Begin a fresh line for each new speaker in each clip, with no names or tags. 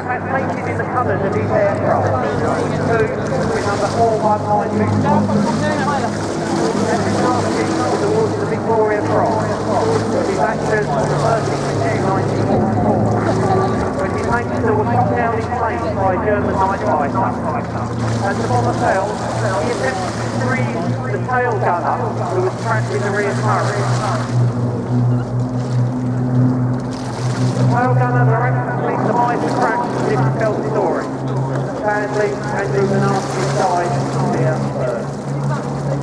Lancaster.
Painted in the colours of these aircraft. Two with number 4192. Is awarded the Victoria Cross. His actors on the 1st of June 1944. When his mates were shot down in flames by a German night fighter. As the bomber fell, he attempted to free the tail gunner who was trapped in the rear turret. The tail gunner miraculously survived the crash and lived to tell the story. Sadly, Andrew Lancaster died first.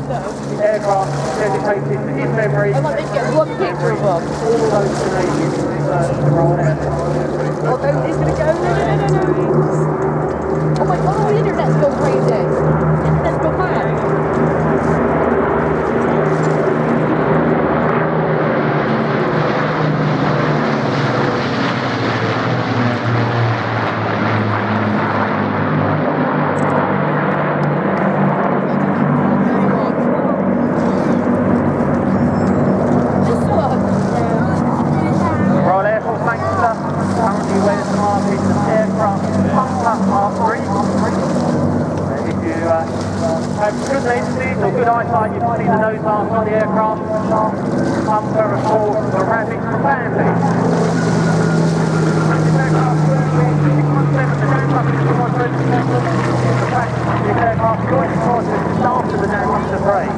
The aircraft dedicated to his memory.
I want to get one picture of them.
All those Canadians who served the Royal Air Force.
Oh, he's going to go. No. Oh my god, the internet's gone crazy. The internet's gone mad.
Good lenses or good eyesight, you can see the nose marks on the aircraft. Some are of course for rabbits for families. This aircraft joined forces after the Lancaster break.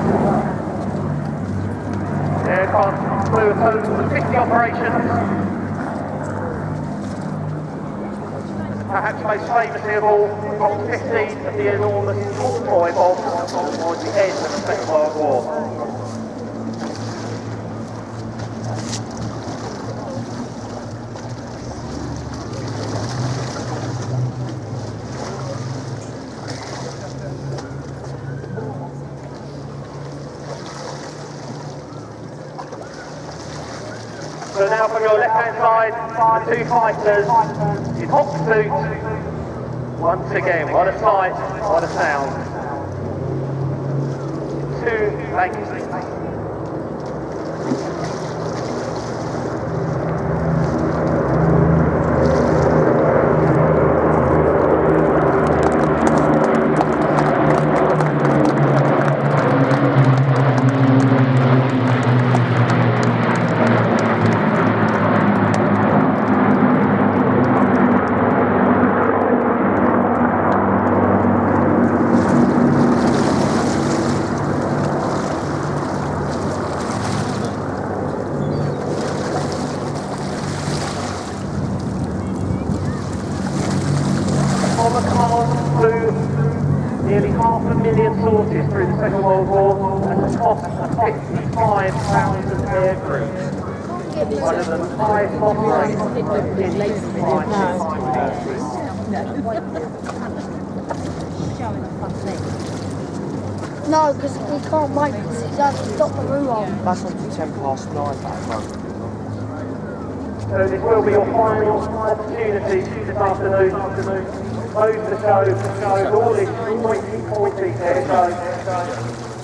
The aircraft flew a total of 50 operations. Perhaps most famously of all, Block 15 of the enormous Tortoy bomb towards the end of the Second World War. So now from your left-hand side, the two fighters in hot pursuit. Once again, what a sight, what a sound. To Lancaster. Nearly 500,000 sorties through the Second World War at a cost of 55,000 aircrews. One of the highest operating
No, because we can't wait because it doesn't stop the route on.
That's on to 9:10 that moment.
So this will be your final opportunity this afternoon. Close the show, Dawlish 3.2 air show.